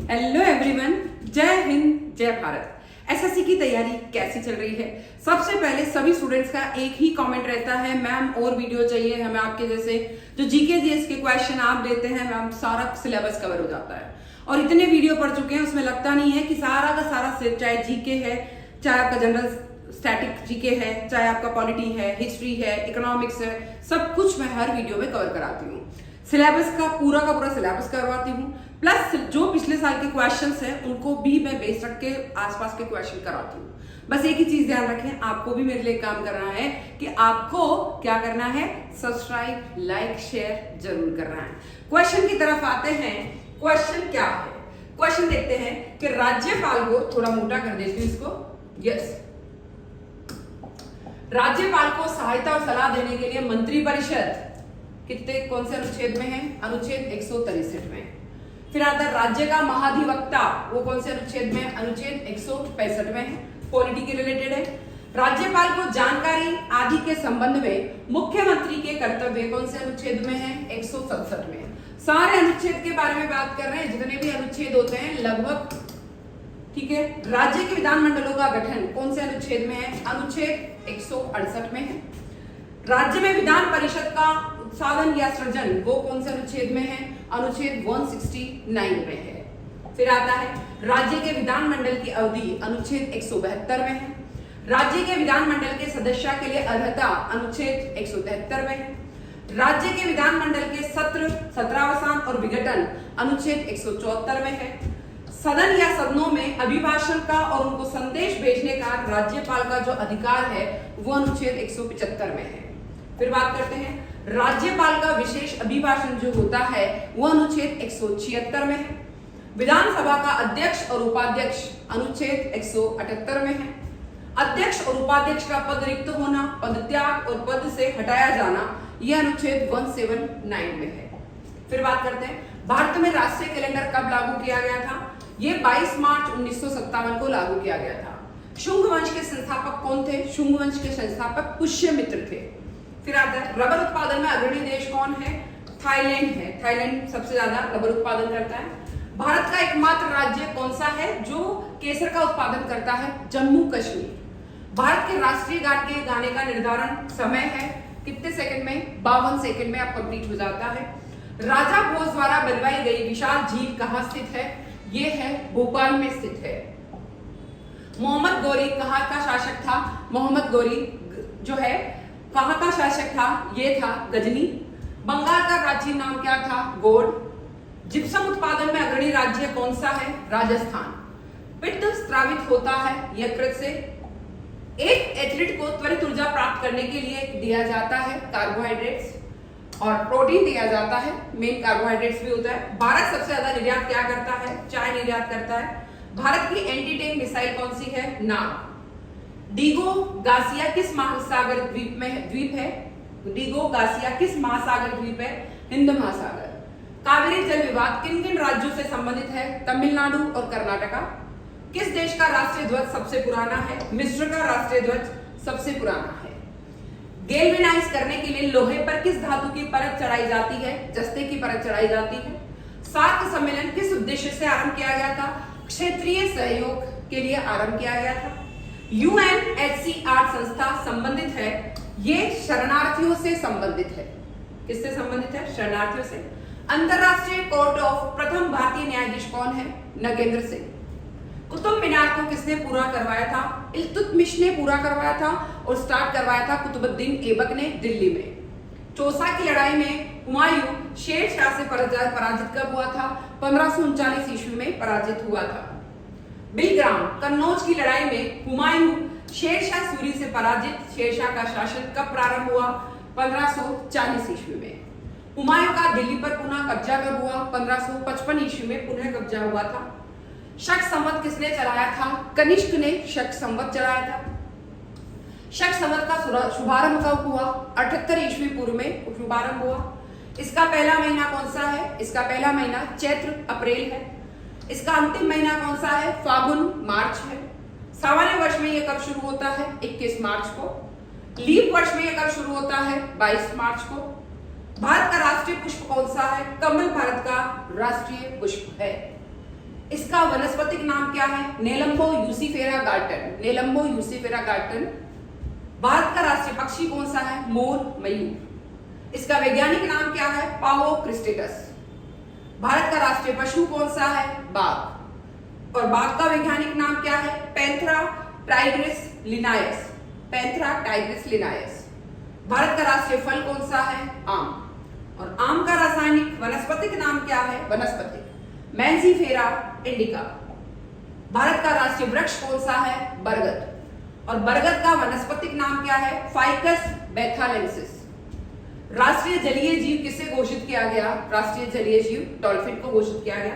Hello everyone, जय हिंद जय Bharat. SSC की तैयारी कैसी चल रही है? सबसे पहले सभी स्टूडेंट्स का एक ही कमेंट रहता है, मैम और वीडियो चाहिए हमें आपके जैसे। जो जीके जीएस के क्वेश्चन आप देते हैं मैम, सारा सिलेबस कवर हो जाता है और इतने वीडियो पढ़ चुके हैं उसमें लगता नहीं है कि सारा का सारा चाहे जीके है, चाहे आपका जनरल स्टैटिक जीके है, चाहे आपका पॉलिटी है, हिस्ट्री है, इकोनॉमिक्स है, सब कुछ मैं हर वीडियो में कवर कराती हूँ। सिलेबस का पूरा सिलेबस करवाती हूँ, प्लस जो पिछले साल के क्वेश्चंस हैं उनको भी मैं बेस रख के आसपास के क्वेश्चन कराती हूँ। बस एक ही चीज ध्यान रखें, आपको भी मेरे लिए काम करना है कि आपको क्या करना है, सब्सक्राइब, लाइक, शेयर जरूर करना है। क्वेश्चन की तरफ आते हैं। क्वेश्चन क्या है? क्वेश्चन देखते हैं कि राज्यपाल को, थोड़ा मोटा कर देती हूँ इसको, यस, राज्यपाल को सहायता और सलाह देने के लिए मंत्रिपरिषद कितने कौन से अनुच्छेद में है? अनुच्छेद 163 में। फिर आता है राज्य का महाधिवक्ता, वो कौन से अनुच्छेद में? अनुच्छेद 165 में है, पॉलिटी के रिलेटेड है। राज्यपाल को जानकारी आदि के संबंध में मुख्यमंत्री के कर्तव्य कौन से अनुच्छेद में है? 167 में। सारे अनुच्छेद के बारे में बात कर रहे हैं, जितने भी अनुच्छेद होते हैं लगभग, ठीक है। राज्य के विधानमंडलों का गठन कौन से अनुच्छेद में है? अनुच्छेद 168 में है। राज्य में विधान परिषद का उत्साधन या सृजन वो कौन से अनुच्छेद में है? अनुच्छेद 169 में है। फिर आता है राज्य के विधानमंडल की अवधि, अनुच्छेद 172 में है। राज्य के विधानमंडल के सदस्य के लिए अर्हता, अनुच्छेद 173 में है। राज्य के विधानमंडल के सत्र, सत्रावसान और विघटन, अनुच्छेद 174 में है। सदन या सदनों में अभिभाषण का और उनको संदेश भेजने का राज्यपाल का जो अधिकार है वो अनुच्छेद 175 में है। फिर बात करते हैं राज्यपाल का विशेष अभिभाषण जो होता है वो अनुच्छेद 176 में है। विधानसभा का अध्यक्ष और उपाध्यक्ष अनुच्छेद 178 में है। अध्यक्ष और उपाध्यक्ष का पद रिक्त होना, पदत्याग और पद से हटाया जाना, यह अनुच्छेद 179 में है। फिर बात करते हैं भारत में राष्ट्रीय कैलेंडर कब लागू किया गया था? ये 22 मार्च 1957 को लागू किया गया था। शुंग वंश के संस्थापक कौन थे? शुंग वंश के संस्थापक पुष्यमित्र थे। फिर आता है रबर उत्पादन में अग्रणी देश कौन है? थाईलैंड है। थाईलैंड सबसे ज्यादा रबर उत्पादन करता है। भारत का एकमात्र राज्य कौन सा है जो केसर का उत्पादन करता है? जम्मू कश्मीर। भारत के राष्ट्रीय गान के गाने का निर्धारण समय है कितने सेकंड में? 52 सेकंड में आप कंप्लीट हो जाता है। राजा भोज द्वारा बनवाई गई विशाल झील कहाँ स्थित है? ये है भोपाल में स्थित है। मोहम्मद गौरी कहाँ का शासक था? मोहम्मद गौरी जो है कहाँ का शासक था? ये था गजनी। बंगाल का प्राचीन नाम क्या था? गौड़। जिप्सम उत्पादन में अग्रणी राज्य कौन सा है? राजस्थान। पित्त स्रावित होता है यकृत से। एक एथलीट को त्वरित ऊर्जा प्राप्त करने के लिए दिया जाता है कार्बोहाइड्रेट्स और प्रोटीन दिया जाता है, मेन कार्बोहाइड्रेट्स भी होता है। भारत सबसे ज्यादा निर्यात क्या करता है? चाय निर्यात करता है। भारत की एंटी टैंक मिसाइल कौन सी है? नाग। डीगो गासिया किस महासागर द्वीप है? डीगो गासिया किस महासागर द्वीप है? हिंद महासागर। कावेरी जल विवाद किन किन राज्यों से संबंधित है? तमिलनाडु और कर्नाटका। किस देश का राष्ट्रीय ध्वज सबसे पुराना है? मिस्र का राष्ट्रीय ध्वज सबसे पुराना है। गैल्वेनाइज करने के लिए लोहे पर किस धातु की परत चढ़ाई जाती है? जस्ते की परत चढ़ाई जाती है। सार्क सम्मेलन किस उद्देश्य से आरंभ किया गया था? क्षेत्रीय सहयोग के लिए आरंभ किया गया था। यूएनएचसीआर संस्था संबंधित है, ये शरणार्थियों से संबंधित है। किससे संबंधित है? शरणार्थियों से। अंतरराष्ट्रीय कोर्ट ऑफ प्रथम भारतीय न्यायाधीश कौन है? नगेंद्र सिंह। कुतुब मीनार को किसने पूरा करवाया था? इल्तुतमिश ने पूरा करवाया था और स्टार्ट करवाया था कुतुबुद्दीन ऐबक ने दिल्ली में। चौसा की लड़ाई में हुमायूं शेर शाह से पराजित कब हुआ था? 1539 ईस्वी में पराजित हुआ था। बिलग्राम कन्नौज की लड़ाई में हुमायूं शेर शाह सूरी से पराजित, शेर शाह का शासन कब प्रारंभ हुआ? 1540 ईस्वी में। हुमायूं का दिल्ली पर पुनः कब्जा कब हुआ? 1555 ईस्वी में पुनः कब्जा हुआ था। शक संवत किसने चलाया था? कनिष्क ने शक संवत चलाया था। शक संवत का शुभारंभ कब हुआ? 78 ईस्वी पूर्व में शुभारंभ हुआ। इसका पहला महीना कौन सा है? इसका पहला महीना चैत्र अप्रैल है। इसका अंतिम महीना कौन सा है? फागुन मार्च है। सामान्य वर्ष में यह कब शुरू होता है? 21 मार्च को। लीप वर्ष में यह कब शुरू होता है? 22 मार्च को। भारत का राष्ट्रीय पुष्प कौन सा है? कमल भारत का राष्ट्रीय पुष्प है। इसका वनस्पतिक नाम क्या है? नेलंबो यूसीफेरा गार्टन। नेलंबो यूसीफेरा गार्टन। भारत का राष्ट्रीय पक्षी कौन सा है? मोर, मयूर। इसका वैज्ञानिक नाम क्या है? पावो क्रिस्टेटस। भारत का राष्ट्रीय पशु कौन सा है? बाघ। और बाघ का वैज्ञानिक नाम क्या है? Panthera Tigris लिनायस। Panthera Tigris लिनायस। Bharat का राष्ट्रीय फल कौन सा है? आम। और आम का रासायनिक वनस्पतिक नाम क्या है? वनस्पतिक मैंजीफेरा इंडिका। भारत का राष्ट्रीय वृक्ष कौन सा है? बरगद। और बरगद का वनस्पतिक नाम क्या है? फाइकस बैथालेंसिस। राष्ट्रीय जलीय जीव किसे घोषित किया गया? राष्ट्रीय जलीय जीव डॉल्फिन को घोषित किया गया।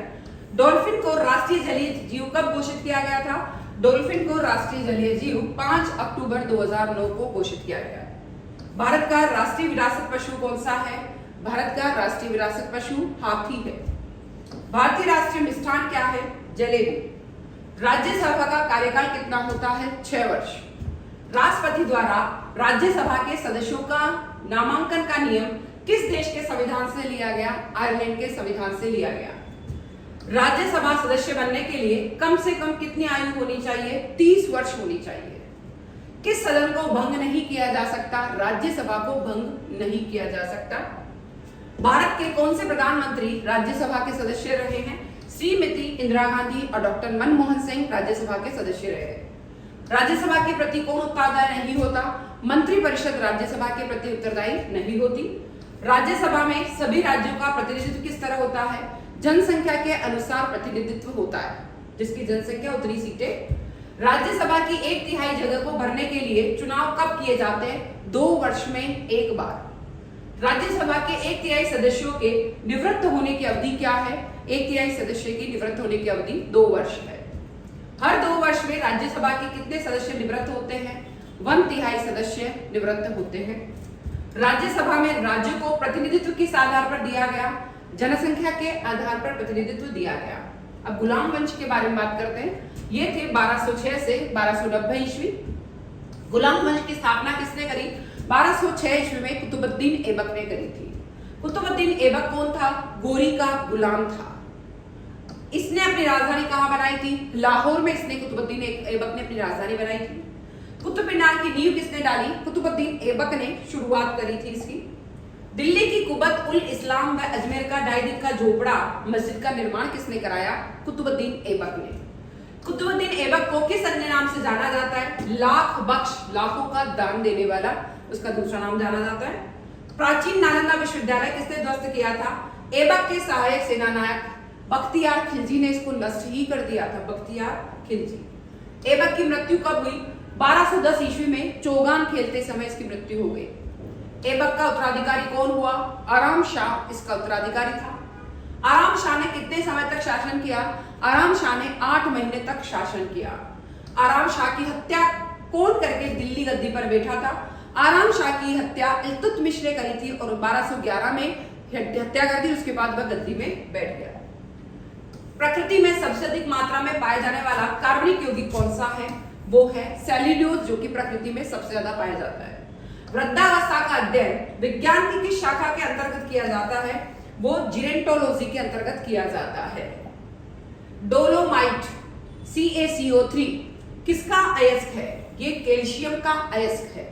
डॉल्फिन को राष्ट्रीय जलीय जीव कब घोषित किया गया था? डॉल्फिन को राष्ट्रीय जलीय जीव 5 अक्टूबर 2009 को घोषित किया गया। भारत का राष्ट्रीय विरासत पशु कौन सा है? भारत का राष्ट्रीय विरासत पशु हाथी है। भारतीय राष्ट्रीय मिष्ठान क्या है? जलेबी। राज्यसभा का कार्यकाल कितना होता है? 6 वर्ष। राष्ट्रपति द्वारा राज्यसभा के सदस्यों का नामांकन का नियम किस देश के संविधान से लिया गया? आयरलैंड के संविधान से लिया गया। राज्यसभा सदस्य बनने के लिए कम से कम कितनी आयु होनी चाहिए? 30 वर्ष होनी चाहिए। किस सदन को भंग नहीं किया जा सकता? राज्यसभा को भंग नहीं किया जा सकता। भारत के कौन से प्रधानमंत्री राज्यसभा के सदस्य रहे हैं? श्रीमती इंदिरा गांधी और डॉक्टर मनमोहन सिंह राज्यसभा के सदस्य रहे। राज्यसभा के प्रति कौन उत्तरदायी नहीं होता? मंत्रिपरिषद राज्यसभा के प्रति उत्तरदायी नहीं होती। राज्यसभा में सभी राज्यों का प्रतिनिधित्व किस तरह होता है? जनसंख्या के अनुसार प्रतिनिधित्व होता है, जिसकी जनसंख्या उतनी सीटें। राज्यसभा की 1/3 जगह को भरने के लिए चुनाव कब किए जाते हैं? 2 वर्ष में एक बार। राज्यसभा के 1/3 सदस्यों के निवृत्त होने की अवधि क्या है? 1/3 सदस्य की निवृत्त होने की अवधि 2 वर्ष है। हर 2 वर्ष में राज्यसभा के कितने सदस्य निवृत्त होते हैं? 1/3 सदस्य निवृत्त होते हैं। राज्यसभा में राज्यों को प्रतिनिधित्व किस आधार पर दिया गया? जनसंख्या के आधार पर प्रतिनिधित्व दिया गया। अब गुलाम वंश के बारे में बात करते हैं। ये थे 1206 से 1290 ईस्वी। गुलाम वंश की स्थापना किसने करी? 1206 ईस्वी में कुतुबुद्दीन ऐबक ने करी थी। कुतुबुद्दीन ऐबक कौन था? गोरी का गुलाम था। इसने अपनी राजधानी कहां बनाई थी? लाहौर में इसने कुतुबुद्दीन ऐबक ने अपनी राजधानी बनाई थी। कुतुब मीनार की नींव किसने डाली? कुतुबुद्दीन ऐबक ने शुरुआत करी थी इसकी। दिल्ली की कुबत उल इस्लाम व अजमेर का ढाई दिन का झोपड़ा मस्जिद का निर्माण किसने कराया? कुतुबुद्दीन ऐबक ने। कुतुबुद्दीन ऐबक को किस अन्य नाम से जाना जाता है? लाख बख्श, लाखों का दान देने वाला, उसका दूसरा नाम जाना जाता है। प्राचीन नालंदा विश्वविद्यालय किसने ध्वस्त किया था? ऐबक के सहायक सेनानायक बख्तियार खिलजी ने इसको नष्ट ही कर दिया था। बख्तियार खिलजी। ऐबक की मृत्यु कब हुई? 1210 ईस्वी में चौगान खेलते समय इसकी मृत्यु हो गई। ऐबक का उत्तराधिकारी कौन हुआ? आराम शाह इसका उत्तराधिकारी था। आराम शाह ने कितने समय तक शासन किया? आराम शाह ने 8 महीने तक शासन किया। आराम शाह की हत्या कौन करके दिल्ली गद्दी पर बैठा था? आराम शाह की हत्या इल्तुतमिश ने करी थी और 1211 में हत्या कर दी। उसके बाद वह गद्दी में बैठ गया। प्रकृति में सबसे अधिक मात्रा में पाया जाने वाला कार्बनिक यौगिक कौन सा है? वो है सेल्यूलोज, जो कि प्रकृति में सबसे ज्यादा पाया जाता है। वृद्धावस्था का अध्ययन विज्ञान की किस शाखा के अंतर्गत किया जाता है? वो जीरेंटोलॉजी के अंतर्गत किया जाता है। डोलोमाइट CaCO3 किसका अयस्क है? ये कैल्शियम का अयस्क है।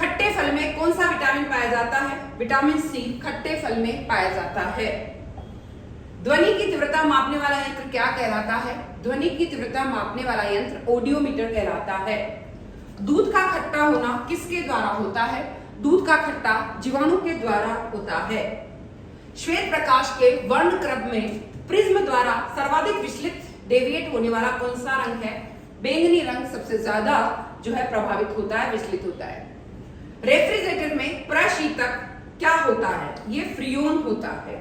खट्टे फल में कौन सा विटामिन पाया जाता है? विटामिन C खट्टे फल में पाया जाता है। ध्वनि की तीव्रता मापने वाला यंत्र क्या कहलाता है? ध्वनि की तीव्रता मापने वाला यंत्र ऑडियोमीटर कहलाता है। दूध का खट्टा होना किसके द्वारा होता है? दूध का खट्टा जीवाणु के द्वारा होता है। श्वेत प्रकाश के वर्ण क्रम में प्रिज्म द्वारा सर्वाधिक विचलित डेविएट होने वाला कौन सा रंग है? बैंगनी रंग सबसे ज्यादा जो है प्रभावित होता है, विचलित होता है। रेफ्रिजरेटर में प्रशीतक क्या होता है? ये फ्रियोन होता है।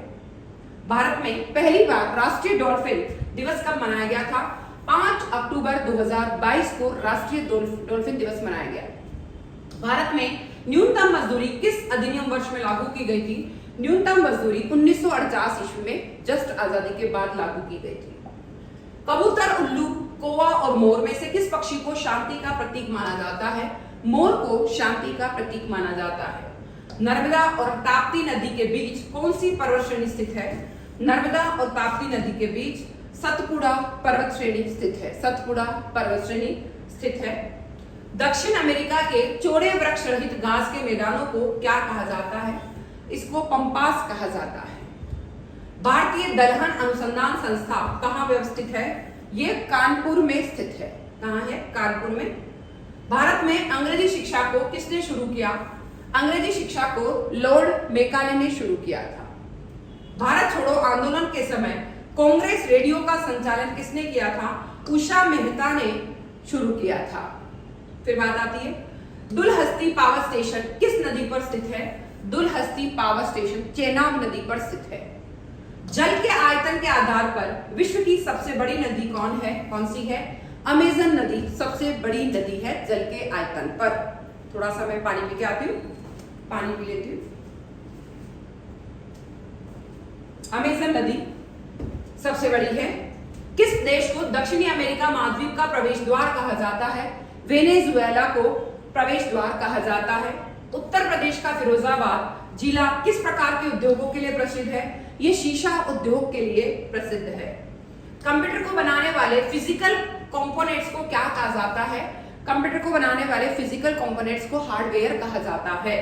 भारत में पहली बार राष्ट्रीय डॉल्फिन दिवस कब मनाया गया था? 5 अक्टूबर 2022 को राष्ट्रीय डॉल्फिन दिवस मनाया गया। भारत में न्यूनतम मजदूरी किस अधिनियम वर्ष में लागू की गई थी? न्यूनतम मजदूरी 1948 ईस्वी में जस्ट आजादी के बाद लागू की गई थी। कबूतर, उल्लू, कौवा और मोर में से किस पक्षी को शांति का प्रतीक माना जाता है? मोर को शांति का प्रतीक माना जाता है। नर्मदा और ताप्ती नदी के बीच कौन सी पर्वत श्रेणी स्थित है? नर्मदा और ताप्ती नदी के बीच सतपुड़ा पर्वत श्रेणी स्थित है। सतपुड़ा पर्वत श्रेणी स्थित है। दक्षिण अमेरिका के चौड़े वृक्ष रहित घास के मैदानों को क्या कहा जाता है? इसको पंपास कहा जाता है। भारतीय दलहन अनुसंधान संस्था कहाँ व्यवस्थित है? ये कानपुर में स्थित है। कहाँ है? कानपुर में। भारत में अंग्रेजी शिक्षा को किसने शुरू किया? अंग्रेजी शिक्षा को लॉर्ड मेकाले ने शुरू किया था। भारत छोड़ो आंदोलन के समय कांग्रेस रेडियो का संचालन किसने किया था? उषा मेहता ने शुरू किया था। फिर बात आती है दुलहस्ती पावर स्टेशन किस नदी पर स्थित है? दुलहस्ती पावर स्टेशन चेनाब नदी पर स्थित है। जल के आयतन के आधार पर विश्व की सबसे बड़ी नदी कौन है? कौन सी है? अमेजन नदी सबसे बड़ी नदी है जल के आयतन पर। थोड़ा सा मैं पानी पी के आती हूँ, पानी पी लेती हूँ। अमेजन नदी सबसे बड़ी है। किस देश को दक्षिणी अमेरिका महाद्वीप का प्रवेश द्वार कहा जाता है? वेनेजुएला को प्रवेश द्वार कहा जाता है। उत्तर प्रदेश का फिरोजाबाद जिला किस प्रकार के उद्योगों के लिए प्रसिद्ध है? ये शीशा उद्योग के लिए प्रसिद्ध है। कंप्यूटर को बनाने वाले फिजिकल कंपोनेंट्स को क्या कहा जाता है? कंप्यूटर को बनाने वाले फिजिकल कंपोनेंट्स को हार्डवेयर कहा जाता है।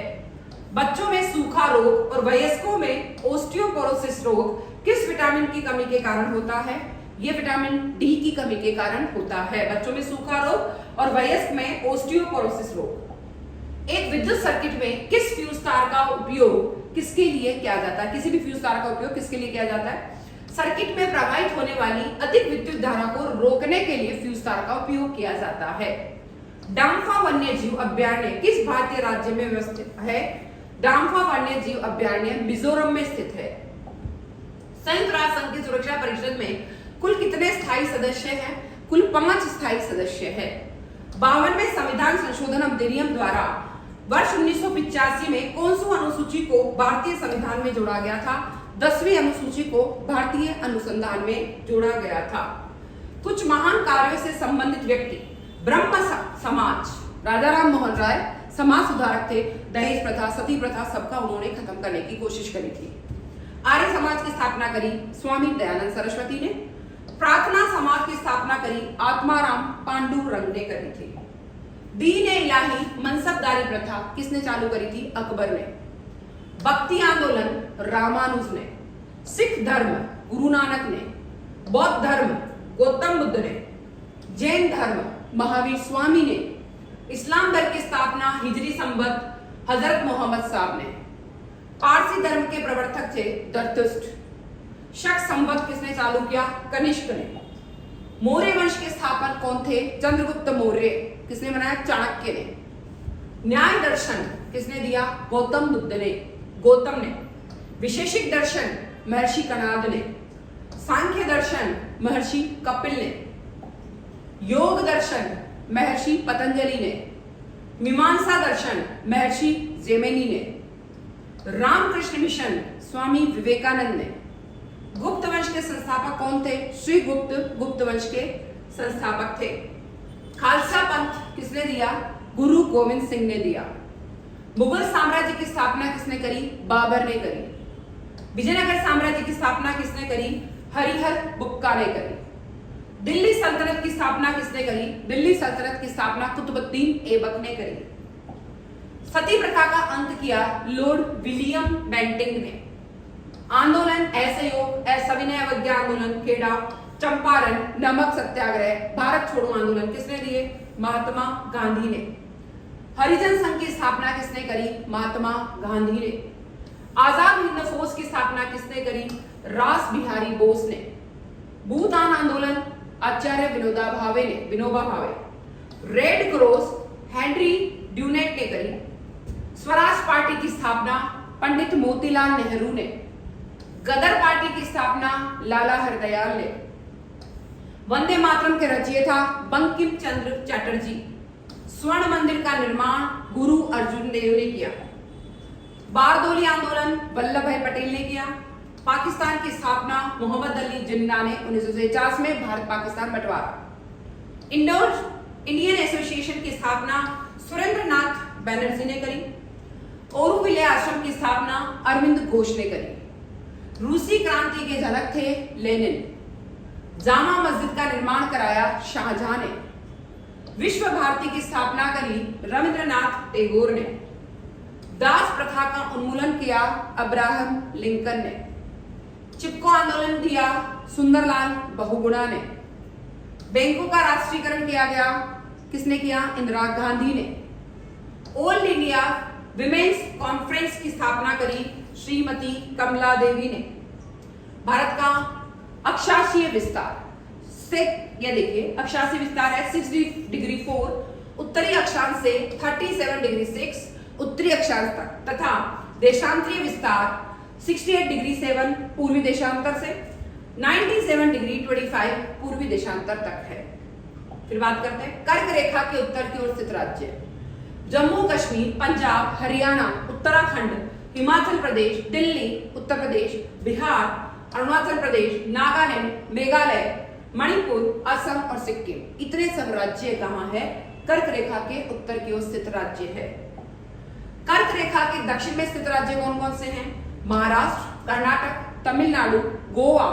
बच्चों में सूखा रोग और वयस्कों में ओस्टियोपोरोसिस रोग किस विटामिन की कमी के कारण होता है? ये विटामिन डी की कमी के कारण होता है। बच्चों में सूखा रोग और वयस्क में ओस्टियोपोरोसिस रोग। एक विद्युत सर्किट में किस फ्यूज तार का उपयोग किसके लिए किया जाता है? किसी भी फ्यूज तार का उपयोग किसके लिए किया जाता है? सर्किट में प्रवाहित होने वाली अधिक विद्युत धारा को रोकने के लिए फ्यूज तार का उपयोग किया जाता है। डाम्फा वन्य जीव अभ्यारण्य किस भारतीय राज्य में व्यवस्थित है? डाम्फा वन्य जीव अभ्यारण्य मिजोरम में स्थित है। संयुक्त राष्ट्र संघ की सुरक्षा परिषद में कुल कितने स्थायी सदस्य हैं? कुल 5 स्थायी सदस्य हैं। 52वें संविधान संशोधन अधिनियम द्वारा वर्ष 1985 में कौन सी अनुसूची को भारतीय संविधान में जोड़ा गया था? 10वीं अनुसूची को भारतीय अनुसंधान में जोड़ा गया था। कुछ महान कार्यों से संबंधित व्यक्ति ब्रह्म समाज, राजा राम मोहन राय समाज सुधारक थे। दहेज प्रथा, सती प्रथा सबका उन्होंने खत्म करने की कोशिश करी थी। आर्य समाज की स्थापना करी स्वामी दयानंद सरस्वती ने। प्रार्थना समाज की स्थापना करी आत्माराम पांडुरंग ने करी थी। दीन इलाही मनसबदारी प्रथा किसने चालू करी थी? अकबर ने। भक्ति आंदोलन रामानुज ने। सिख धर्म गुरु नानक ने। बौद्ध धर्म गौतम बुद्ध ने। जैन धर्म महावीर स्वामी ने। इस्लाम धर्म की स्थापना हिजरी संवत हजरत मोहम्मद साहब ने। पारसी धर्म के प्रवर्तक थे जरथुस्ट्र। शक संवत किसने चालू किया? कनिष्क ने। मौर्य वंश के स्थापक कौन थे? चंद्रगुप्त मौर्य। किसने बनाया? चाणक्य ने। न्याय दर्शन किसने दिया? गौतम बुद्ध ने, गौतम ने। विशेषिक दर्शन महर्षि कणाद ने। सांख्य दर्शन महर्षि कपिल ने। योग दर्शन महर्षि पतंजलि ने। मीमांसा दर्शन महर्षि जैमिनी ने। रामकृष्ण मिशन स्वामी विवेकानंद ने। गुप्त वंश के संस्थापक कौन थे? श्री गुप्त गुप्त वंश के संस्थापक थे। खालसा पंथ किसने दिया? गुरु गोविंद सिंह ने दिया। मुगल साम्राज्य की स्थापना किसने करी? बाबर ने करी। विजयनगर साम्राज्य की स्थापना किसने करी? हरिहर बुक्का ने करी। दिल्ली सल्तनत की स्थापना किसने करी? दिल्ली सल्तनत की स्थापना कुतुबुद्दीन ऐबक ने करी। सती प्रथा का अंत किया लॉर्ड विलियम बेंटिंग ने। आंदोलन असहयोग, असविनय अवज्ञा आंदोलन, खेड़ा, चंपारण, नमक सत्याग्रह, भारत छोड़ो आंदोलन किसने दिए? महात्मा गांधी ने। हरिजन संघ की स्थापना किसने करी? महात्मा गांधी ने। आजाद हिंद फौज की स्थापना किसने करी? रास बिहारी बोस ने। भूदान आंदोलन आचार्य Vinoba Bhave. Red cross Henry Dunant ने करी। स्वराज पार्टी की स्थापना पंडित मोतीलाल नेहरू ने। गदर पार्टी की स्थापना लाला हरदयाल ने। वंदे मातरम के रचयिता बंकिम चंद्र चटर्जी। स्वर्ण मंदिर का निर्माण गुरु अर्जुन देव ने किया। बारदोली आंदोलन वल्लभ भाई पटेल ने किया। पाकिस्तान की स्थापना मोहम्मद अली जिन्ना ने 1949 में भारत पाकिस्तान बंटवारा। इंडियन एसोसिएशन की स्थापना सुरेंद्र नाथ बैनर्जी ने करी। औरविले आश्रम की स्थापना अरविंद घोष ने करी। रूसी क्रांति के जनक थे लेनिन। जामा मस्जिद का निर्माण कराया शाहजहां ने। विश्व भारती की स्थापना करी रविंद्रनाथ टैगोर ने। दास प्रथा का उन्मूलन किया अब्राहम लिंकन ने। चिपको आंदोलन दिया सुंदरलाल बहुगुणा ने। बैंकों का राष्ट्रीयकरण किया गया, किसने किया? इंदिरा गांधी ने। ऑल इंडिया विमेन्स कॉन्फ्रेंस की स्थापना करी श्रीमती कमला देवी ने। भारत का अक्षांशीय विस्तार से, ये देखिए अक्षांशीय विस्तार है 6 डिग्री 4 उत्तरी अक्षांश से 37 डिग्री 6 उत्तरी अक्षांश तक, तथा देशांतरीय विस्तार 68 डिग्री 7 पूर्वी देशांतर से 97 डिग्री 25 पूर्वी देशांतर तक है। फिर बात करते हैं कर्क रेखा के उत्तर की ओर स्थित राज्य। जम्मू कश्मीर, पंजाब, हरियाणा, उत्तराखंड, हिमाचल प्रदेश, दिल्ली, उत्तर प्रदेश, बिहार, अरुणाचल प्रदेश, नागालैंड, मेघालय, मणिपुर, असम और सिक्किम, इतने सब राज्य कहाँ है? कर्क रेखा के उत्तर की ओर स्थित राज्य है। कर्क रेखा के दक्षिण में स्थित राज्य कौन कौन से हैं? महाराष्ट्र, कर्नाटक, तमिलनाडु, गोवा,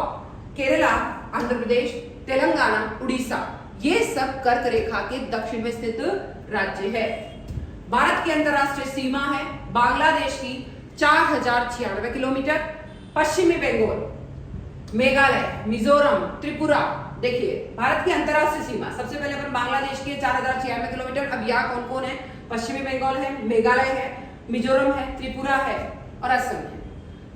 केरला, आंध्र प्रदेश, तेलंगाना, उड़ीसा, ये सब कर्क रेखा के दक्षिण में स्थित राज्य है। भारत की अंतरराष्ट्रीय सीमा है बांग्लादेश की 4096 किलोमीटर, पश्चिमी बंगाल, मेघालय, मिजोरम, त्रिपुरा। देखिए भारत की अंतरराष्ट्रीय सीमा सबसे पहले अपन बांग्लादेश की 4096 किलोमीटर। अब यहाँ कौन कौन है? पश्चिमी बंगाल है, मेघालय है, मिजोरम है, त्रिपुरा है और असम है।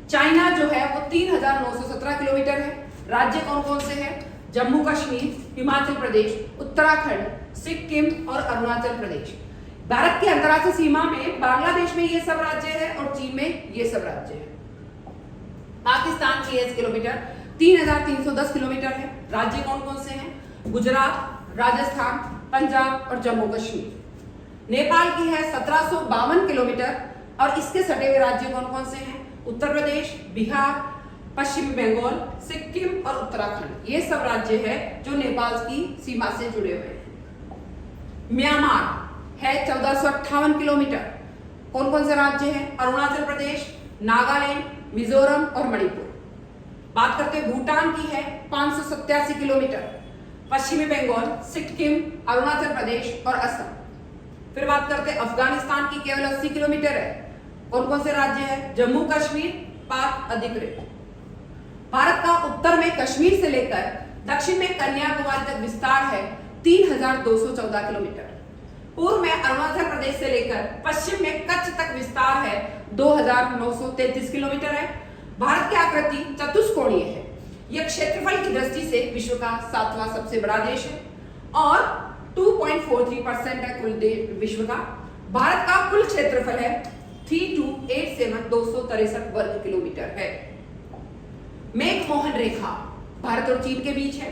चाइना जो है वो 3917 किलोमीटर है। राज्य कौन कौन से हैं? जम्मू कश्मीर, हिमाचल प्रदेश, उत्तराखंड, सिक्किम और अरुणाचल प्रदेश। भारत की अंतरराष्ट्रीय सीमा में बांग्लादेश में ये सब राज्य है और चीन में ये सब राज्य है। पाकिस्तान की किलोमीटर 3310 किलोमीटर है। राज्य कौन कौन से हैं? गुजरात, राजस्थान, पंजाब और जम्मू कश्मीर। नेपाल की है 1752 किलोमीटर और इसके सटे हुए राज्य कौन कौन से हैं? उत्तर प्रदेश, बिहार, पश्चिमी बंगाल, सिक्किम और उत्तराखंड, ये सब राज्य है जो नेपाल की सीमा से जुड़े हुए हैं। म्यांमार है 1458 किलोमीटर। कौन कौन से राज्य हैं? अरुणाचल प्रदेश, नागालैंड, मिजोरम और मणिपुर। बात करते हैं भूटान की है 587 किलोमीटर, पश्चिमी बंगाल, सिक्किम, अरुणाचल प्रदेश और असम। फिर बात करते हैं अफगानिस्तान की केवल 80 किलोमीटर है। कौन कौन से राज्य है? जम्मू कश्मीर, पाक अधिकृत। भारत का उत्तर में कश्मीर से लेकर दक्षिण में कन्याकुमारी तक विस्तार है 3214 किलोमीटर। पूर्व में अरुणाचल प्रदेश से लेकर पश्चिम में कच्छ तक विस्तार है 2933 किलोमीटर है। भारत की आकृति चतुष्कोणीय है। यह क्षेत्रफल की दृष्टि से विश्व का 7वां सबसे बड़ा देश है और 2.43% है कुल विश्व का। भारत का कुल क्षेत्रफल है 3287 वर्ग किलोमीटर है। मेघमोहन रेखा भारत और चीन के बीच है।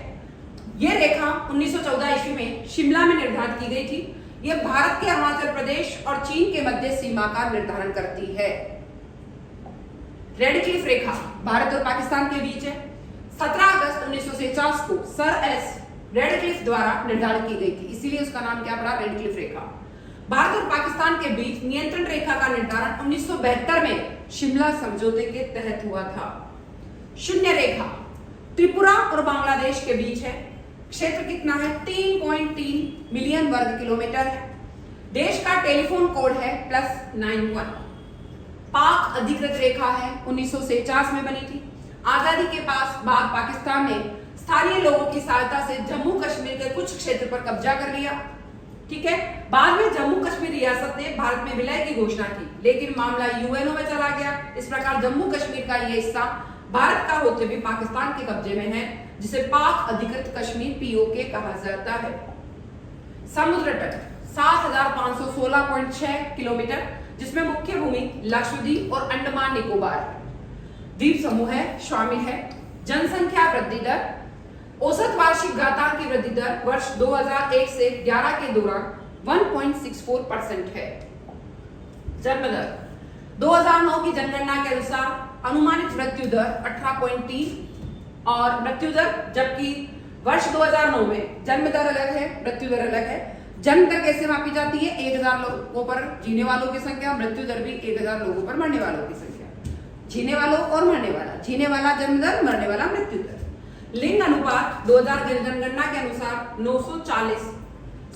यह रेखा 1914 ईस्वी में शिमला में निर्धारित की गई थी। यह भारत के अरुणाचल प्रदेश और चीन के मध्य सीमा का निर्धारण करती है। रेड क्लिफ रेखा भारत और पाकिस्तान के बीच है। 17 अगस्त 1949 को सर एस रेड क्लिफ द्वारा निर्धारित की गई थी, इसीलिए उसका नाम क्या पड़ा? रेड क्लिफ रेखा। भारत और पाकिस्तान के बीच नियंत्रण रेखा का निर्धारण 1972 में शिमला समझौते के तहत हुआ था। शून्य रेखा त्रिपुरा और बांग्लादेश के बीच है। क्षेत्र कितना है? 3.3 मिलियन वर्ग किलोमीटर है। देश का टेलीफोन कोड है +91। पाक अधिकृत रेखा है 1949 में बनी थी। आजादी के बाद पाकिस्तान ने स्थानीय लोगों की सहायता से जम्मू कश्मीर के कुछ क्षेत्र पर कब्जा कर लिया। ठीक है, बाद में जम्मू कश्मीर रियासत ने भारत में विलय की घोषणा की, लेकिन मामला यूएनओ में चला गया। इस प्रकार जम्मू कश्मीर का यह हिस्सा भारत का होते हुए पाकिस्तान के कब्जे में है, जिसे पाक अधिकृत कश्मीर पीओके कहा जाता है। समुद्र तट 7516.6 किलोमीटर, जिसमें मुख्य भूमि लक्षद्वीप और अंडमान निकोबार द्वीप समूह है शामिल है। जनसंख्या वृद्धि दर, औसत वार्षिक घातांक की वृद्धि दर वर्ष 2001 से 11 के दौरान 1.64% है। जन्म दर 2009 की जनगणना के अनुसार अनुमानित मृत्यु दर 18.3 और मृत्यु दर, जबकि वर्ष 2009 में जन्म दर अलग है, मृत्यु दर अलग है। जन्म दर कैसे मापी जाती है? 1000 लोगों पर जीने वालों की संख्या, मृत्यु दर भी 1000 लोगों पर मरने वालों की संख्या। जीने वालों और मरने वाला, जीने वाला जन्म दर, मरने वाला मृत्यु दर। लिंग अनुपात 2000 जनगणना के अनुसार 940।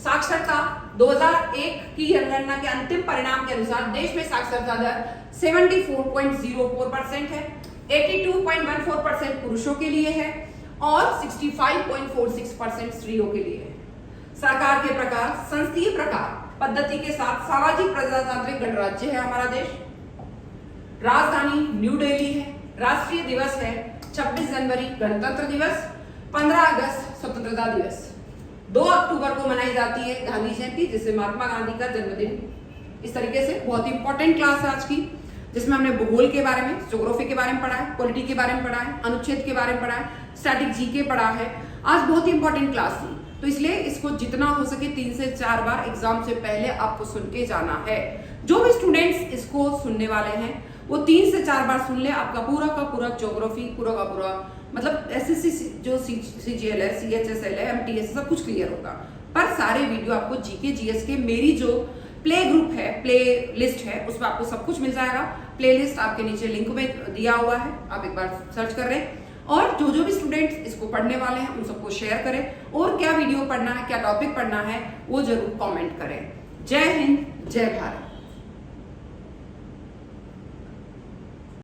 साक्षरता 2001 की जनगणना के अंतिम परिणाम के अनुसार देश में साक्षरता दर 74.04% है। 82.14% पुरुषों के लिए है और 65.46% स्त्रियों के लिए है। सरकार के प्रकार संसदीय प्रकार पद्धति के साथ सामाजिक प्रजातांत्रिक गणराज्य है हमारा देश। राजधानी न्यू दिल्ली है। राष्ट्रीय दिवस है 26 जनवरी गणतंत्र दिवस, 15 अगस्त स्वतंत्रता दिवस, 2 अक्टूबर को मनाई जाती है गांधी जयंती, जिसे महात्मा गांधी का जन्मदिन। इस तरीके से बहुत ही इंपॉर्टेंट क्लास है आज की, जिसमें हमने भूगोल के बारे में, ज्योग्राफी के बारे में पढ़ा है, पॉलिटी के बारे में पढ़ा है, अनुच्छेद के बारे में पढ़ा है, स्टैटिक जीके पढ़ा है। आज बहुत ही इंपॉर्टेंट क्लास थी, तो इसलिए इसको जितना हो सके 3 से 4 बार एग्जाम से पहले आपको सुन के जाना है। जो भी स्टूडेंट्स इसको सुनने वाले हैं वो 3 से 4 बार सुन ले, आपका पूरा का पूरा ज्योग्राफी, पूरा का पूरा मतलब एसएससी जो सीजीएल है, सीएचएसएल है, एमटीएस सब कुछ क्लियर होगा। पर सारे वीडियो आपको जीके जीएस के मेरी जो प्ले ग्रुप है, प्ले लिस्ट है, उसमें आपको सब कुछ मिल जाएगा। प्ले लिस्ट आपके नीचे लिंक में दिया हुआ है, आप एक बार सर्च कर रहे हैं। और जो भी स्टूडेंट्स इसको पढ़ने वाले हैं उन सबको शेयर करें, और क्या वीडियो पढ़ना है, क्या टॉपिक पढ़ना है वो जरूर कमेंट करें। जय हिंद, जय भारत।